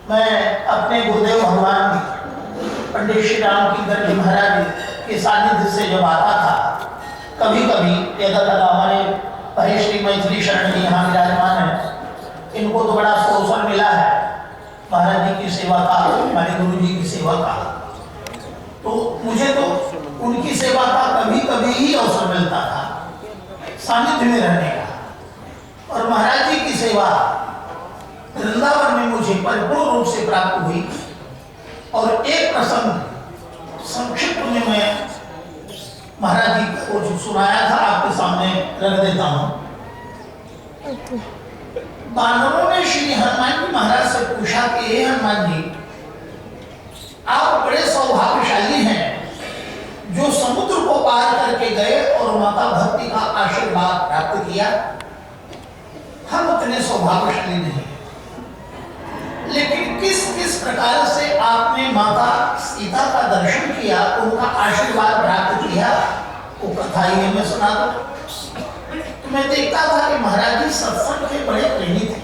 मैं अपने गुरुदेव भगवान पंडित श्री राम की गर्ग महाराज के सानिध्य से जब आता था, कभी कभी यदा तदा हमारे भाई श्री मैथिली शरण जी यहाँ विराजमान है, इनको तो बड़ा अवसर मिला है महाराज जी की सेवा का, हमारे गुरु जी की सेवा का। तो मुझे तो उनकी सेवा का कभी कभी ही अवसर मिलता था सानिध्य में रहने का, और महाराज जी की सेवा वृंदावन में मुझे परिपूर्ण रूप से प्राप्त हुई। और एक प्रसंग संक्षिप्त में मैं महाराज जी को जो सुनाया था आपके सामने रख देता हूं। बानरों ने श्री हनुमान जी महाराज से पूछा कि हे हनुमान जी, आप बड़े सौभाग्यशाली हैं जो समुद्र को पार करके गए और माता भक्ति का आशीर्वाद प्राप्त किया। हम उतने सौभाग्यशाली नहीं, लेकिन किस किस प्रकार से आपने माता सीता का दर्शन किया, उनका आशीर्वाद प्राप्त किया, वो कथा ही हमें सुना दो। तो मैं देखता था कि महाराज जी सत्संग के बड़े प्रेमी थे।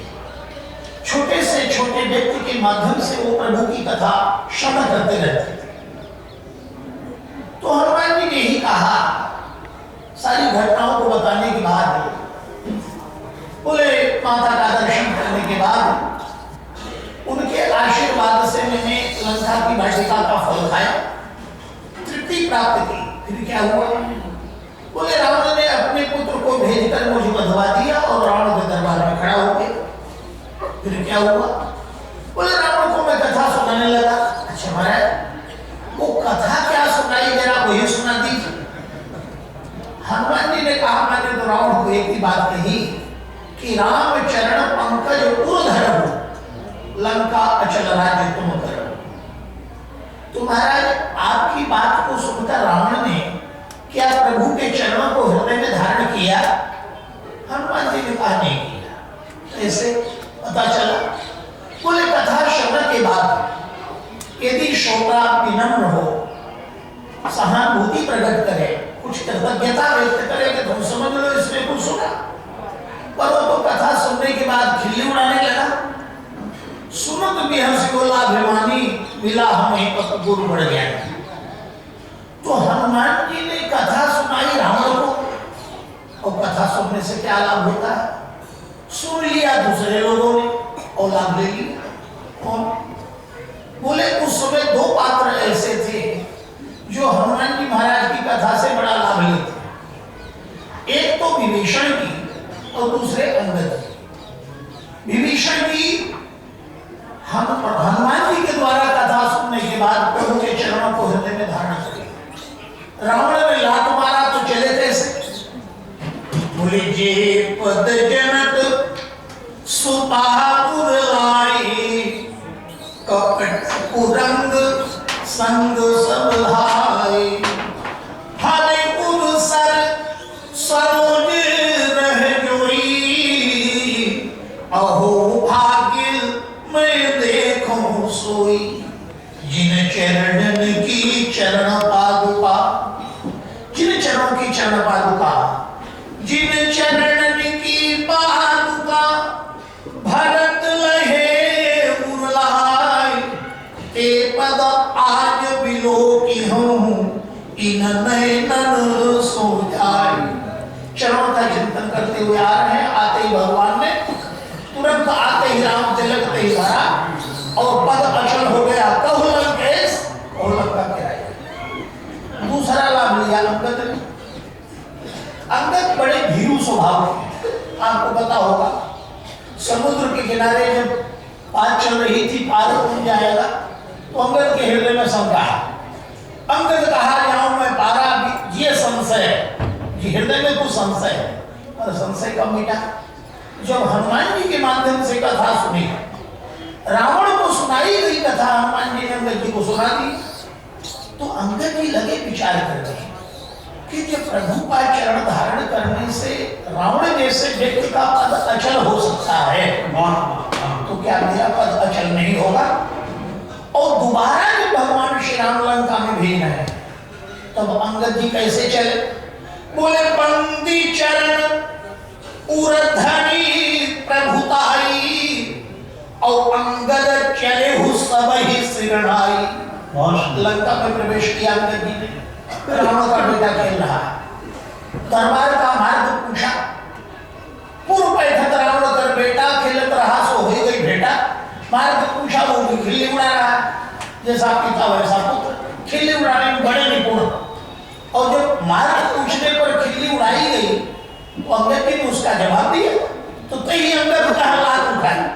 छोटे से छोटे व्यक्ति के माध्यम से वो प्रभु की कथा श्रवण करते रहते थे। तो हनुमान जी ने ही कहा, सारी घटनाओं को बताने के बाद, बोले माता का दर्शन करने के बाद उनके आशीर्वाद से मैंने लंका की वाटिका का फल खाया, तृप्ति प्राप्त की। फिर क्या हुआ? बोले रावण ने अपने पुत्र को भेजकर मुझे बधवा दिया और रावण के दरबार में खड़ा हो गया। फिर क्या हुआ? बोले रावण को मैं कथा सुनाने लगा। अच्छा महाराज, वो कथा क्या सुनाई, जरा वही सुना दीजिए। हनुमान जी ने कहा, मैंने तो रावण को एक ही बात कही कि राम चरण पंकज उर्धर लंका अचल राज्य तुम करो। तो महाराज, आपकी बात को सुनकर रावण ने क्या प्रभु के चरणों को हृदय में धारण किया? हनुमान जी ने कहा नहीं किया। ऐसे पता चला? बोले कथा श्रवण के बाद यदि श्रोता विनम्र हो, सहानुभूति प्रकट करे, कुछ कृतज्ञता व्यक्त करे कि तुम समझ लो इसने कुछ सुना, पर वो तो कथा सुनने के बाद खिल्ली उड़ाने लगा। सुनत भी हंस बोला अभिमानी, मिला हमें पत गुरु बढ़ गया। तो हनुमान जी ने कथा सुनाई रावण को, और कथा सुनने से क्या लाभ होता है? सुन लिया दूसरे लोगों ने और लाभ ले लिया। कौन? बोले उस समय दो पात्र ऐसे थे जो हनुमान जी महाराज की कथा से बड़ा लाभ लेते। एक तो विभीषण जी और दूसरे अंगद जी। विभीषण जी हम हनुमान जी के द्वारा कथा सुनने के बाद प्रभु के चरणों को हृदय में धारण करें। रावण ने लात मारा तो चले कैसे? बोले जे पद जनत सुपापुर लाई, कपट कुरंग संग सब भाई, हरे पुर सर सरोज रह जोई, अहो भाग्य मैं देखूं सोई, जिन चरणन की चरण पादुका, जिन चरणों की चरण पादुका, जिन चरणन की पादुका, भरत लहे उरलाई, ते पद आज बिलो की हूँ, इन नैनन सो जाए। चरणों का चिंतन करते हुए आ रहे हैं, आते ही भगवान ने तुरंत आते ही राम तिलक ही भरा और पद अचल हो गया। कहु लंकेश और लंका गिराया। दूसरा लाभ लिया अंगद ने। अंगद बड़े भीरू स्वभाव के, आपको पता होगा समुद्र के किनारे जब बात चल रही थी पार कौन जाएगा, तो अंगद के हृदय में शंका। अंगद कहा जाऊं मैं पारा, ये संशय है, हृदय में कुछ संशय है, और संशय कब मिटा? जब हनुमान जी के माध्यम से कथा सुनी, रावण को सुनाई गई कथा हनुमान जी ने अंगद जी को सुना दी, तो अंगद जी लगे विचार कर रहे कि जब प्रभु का चरण धारण करने से रावण जैसे व्यक्ति का पद अचल हो सकता है, तो क्या मेरा पद अचल नहीं होगा? और दोबारा जब भगवान श्री राम लंका में भेज रहे हैं, तब अंगद जी कैसे चले? बोले बंदी चरण उर्धनी प्रभुताई, और अंगद चले सब ही सिरणाई। लंका में प्रवेश किया अंगद जी ने। रावण का बेटा खेल रहा है। दरबार का मार्ग पूछा। पूर्व बैठक रावण कर बेटा खेलत रहा सो हो गई बेटा। मार्ग पूछा वो भी खिल्ली उड़ा रहा है। जैसा पिता वैसा पुत्र, खिल्ली उड़ाने में बड़े निपुण। और जब मार्ग पूछने पर खिल्ली उड़ाई गई तो अंगद जी ने उसका जवाब दिया। तो कहीं अंगद का लात उठाई।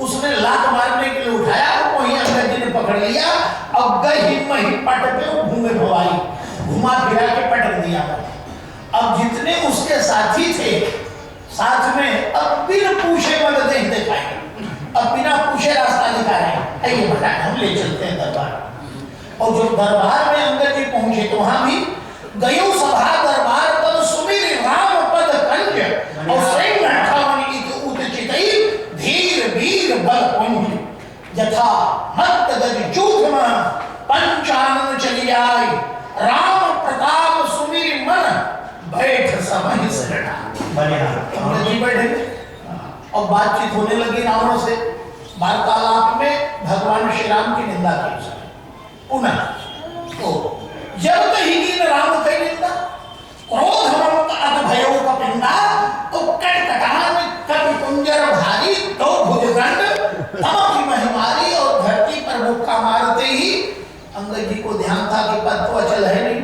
उसने लात मारने के लिए उठाया, वहीं अंगद जी ने पकड़ लिया। अब गही मही पटक के घूमे भवाई, घुमा फिरा के पटक दिया। अब जितने उसके साथी थे साथ में, अब बिना पूछे मदद दिखाएंगे, अब बिना पूछे रास्ता दिखा रहे हैं। आइए बेटा हम ले चलते हैं दरबार। और जब दरबार में अंगद जी पहुंचे तो वहां भी गयो सभा दरबार पद सुमिर राम पद कंज और सैन्य अठावन उतचितई धीर वीर बल पुंज यथा मत गज जूथ में पंचानन चली आए राम प्रताप सुमिर मन बैठ समय शरणा। अंगद जी बैठे और बातचीत होने लगी रावण से। वार्तालाप में भगवान श्री राम की निंदा की उसने पुनः। तो जब कहीं कीन राम कही निंदा क्रोध ममत अत भयो कपिंदा तो कटकटान कपि कुंजर भारी तो भुजदंड तब की महिमारी। और धरती पर मुक्का मारते ही अंगद जी को ध्यान था कि पद तो अचल है नहीं,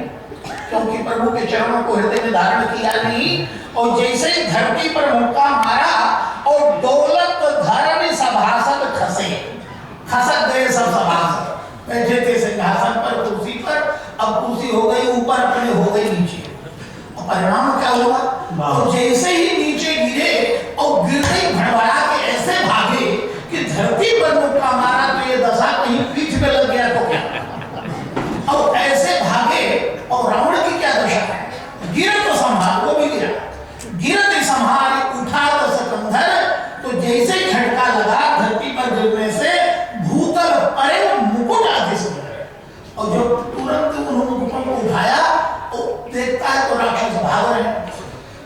क्योंकि प्रभु के चरणों को हृदय में धारण किया नहीं। और जैसे ही धरती पर मुक्का मारा और दौलत धरणी सभासद खसे, खसक गए सब सभासद। बैठे थे सिंहासन पर कुर्सी पर, अब कुर्सी हो गई ऊपर, अपने हो गई नीचे। और परिणाम क्या हुआ? और जैसे ही नीचे गिरे और गिरते भड़बड़ा के ऐसे भागे कि धरती पर मुक्का मारा तो ये दशा कहीं पीठ में लग गया तो क्या। और ऐसे भागे और रावण की क्या दशा है? गिरा तो संभाल, वो भी गिरा, गिरते संभाल उठा तो सकंधर। तो जैसे झटका लगा धरती पर गिरने से भूतल परे मुकुट आदि से। और जब तुरंत उन्होंने मुकुट को उठाया तो देखता है तो राक्षस भाग रहे हैं।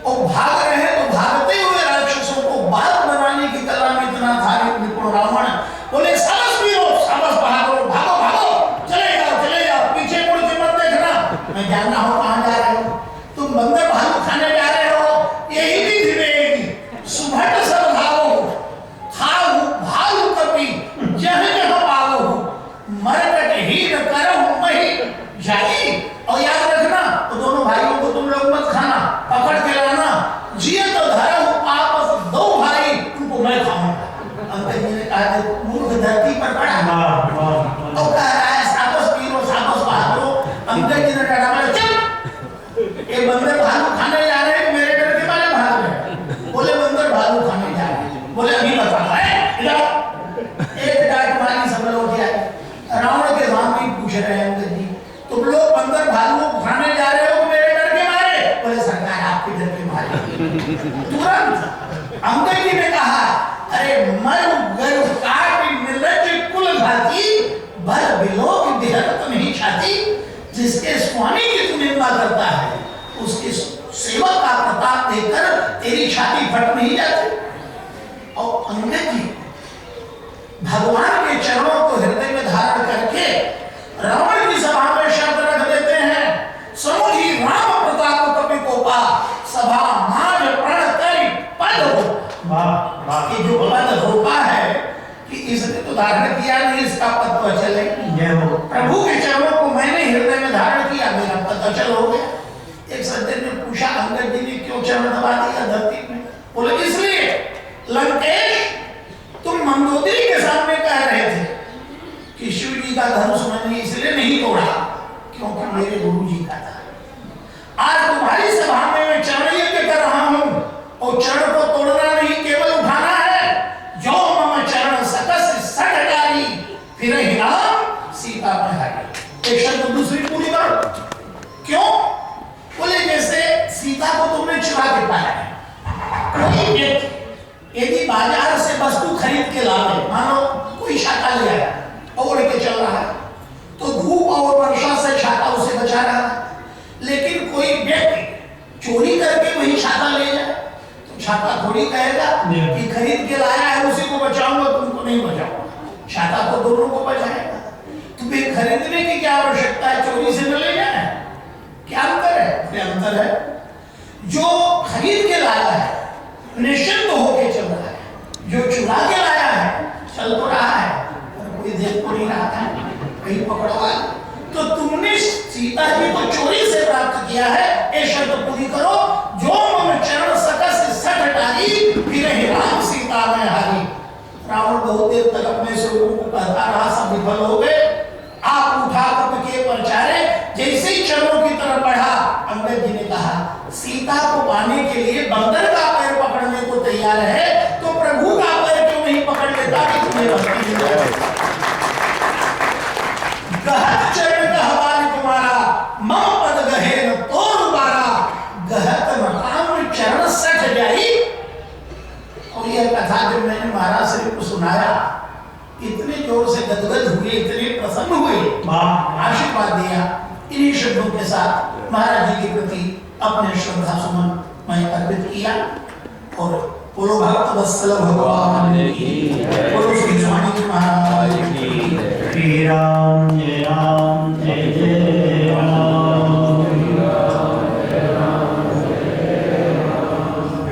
और भाग रहे हैं तो भागते हुए राक्षसों को बात बनाने की कला में इतना धारी निपुण रावण बोले साहस वीरो, साहस बहादुर, भागो भागो, चले जाओ, पीछे मुड़ के मत देखना। मैं जानना हूं कहां जा रहे हो, तुम बंदर भालू खाने जा रहे हो, यही विधि रहेगी। सुभट सब भावो खाओ भालू कपि जह जह पावो मरकट ही न करो मही जाई। और याद रखना तो दोनों भाइयों को तुम लोग मत खाना, पकड़ के लाना, जिए तो धरो आपस दो भाई, उनको मैं खाऊंगा। अंकल जी ने कहा मूर्ख धरती पर पड़ा तो कह रहा है साबस पीरो, साबस बहादुरो। अंकल जी ने कहा चुप, ये बंदर भालू खाने जा रहे हैं, मेरे डर के मारे भाग रहे। बोले बंदर भालू खाने जा रहे हैं, बोले अभी बता एक डांट मारी, सब लोग क्या रावण के सामने पूछ रहे हैं अंकल जी तुम लोग बंदर भालू खाने जा रहे हो मेरे डर के मारे? बोले सरकार आपके डर के मारे। तुरंत अंकल जी ने कहा अरे मरु गरु काट मिलत कुल घाती भर बिलोक देहत नहीं छाती। जिसके स्वामी की तू निंदा करता है उसके सेवक का प्रताप देखकर तेरी छाती फट नहीं जाती। और अंगद जी भगवान के चरणों को हृदय में धारण करके रावण की सभा में शब्द रख देते हैं समुझी राम प्रताप कपि कोपा सभा माज प्रण करी पद हो। ये जो पद होपा है कि इसने तो धारण किया नहीं, इसका पद तो अचल है। प्रभु के चरणों को मैंने हृदय में धारण किया, मेरा पद अचल हो गया। एक सज्जन ने पूछा अंगद जी ने क्यों चरण दबा दिया धरती में? बोले इसलिए लंकेश तुम मंदोदरी के सामने कह रहे थे कि शिव जी का धनुष मैंने इसलिए नहीं तोड़ा क्योंकि मेरे गुरु जी का था। आज तुम्हारी सभा में मैं चरण यज्ञ कर रहा हूं और चरण को तोड़ना नहीं केवल उठाना है। जो मम चरण सकस सटकारी फिर ही राम सीता में हरी। एक शब्द दूसरी पूरी करो। क्यों? बोले जैसे सीता को तुमने चुरा के पाया है। कोई व्यक्ति यदि बाजार से वस्तु खरीद के लावे, मानो कोई छाता ले आया और लेके चल रहा है तो धूप और वर्षा से छाता उसे बचा रहा है। लेकिन कोई व्यक्ति चोरी करके वही छाता ले जाए तो छाता थोड़ी कहेगा कि खरीद के लाया है उसी को बचाऊंगा तुमको नहीं बचाऊंगा। छाता तो दोनों को बचाएगा। तुम्हें खरीदने की क्या आवश्यकता है, चोरी से न ले जाए? क्या अंतर है? कोई अंतर है? जो खरीद के लाया है निश्चिंत होके चल रहा है, जो चुरा के लाया है चल तो रहा है पर कोई देख तो नहीं रहा है, कहीं पकड़वा। तो तुमने सीता जी को चोरी से प्राप्त किया है, ये शर्त पूरी करो। जो मम चरण सकस सठ डाली, फिर राम सीता में हारी। रावण बहुत देर तक अपने स्वरूप को कहता रहा, सब विफल हो गए। आप उठा कप के प्रचारे, जैसे ही चरणों की तरफ बढ़ा, अंगद जी ने कहा सीता को पाने के लिए बंदर का पैर पकड़ने को तैयार है, तो प्रभु का पैर क्यों नहीं पकड़ लेता कि तुम्हें भक्ति मिल जाए। गहत चरण कहवान तुम्हारा, मम पद गहे न तो रुबारा, गहत मकाम चरण सठ जाई। और यह कथा जब मैंने महाराज श्री को सुनाया, इतने जोर से गदगद हुए, इतने प्रसन्न हुए, आशीर्वाद दिया। इन्हीं शब्दों के साथ महाराज जी के प्रति अपने श्रद्धा सुमन मैं अर्पित किया। और बोलो भक्त वत्सल भगवान की, बोलो श्री स्वामी जी महाराज की। श्री राम जय राम जय जय राम,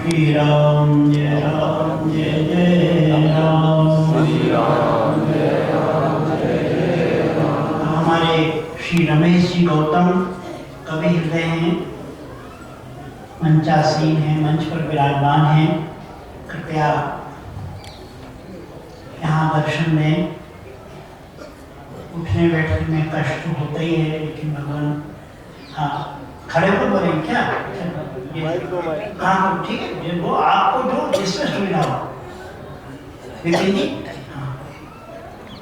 श्री राम जय राम जय जय राम, हमारे श्री रमेश जी गौतम कवि हृदय हैं, मंचासीन हैं, मंच पर विराजमान हैं। कृपया यहाँ दर्शन में उठने बैठने में कष्ट होता ही है, लेकिन भगवान, हाँ खड़े हो बोले क्या? हाँ ठीक है, वो आपको जो जिसमें सुविधा हो। लेकिन जी हाँ,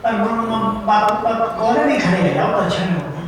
पर बात कौन भी खड़े रह जाओ, अच्छा नहीं होता।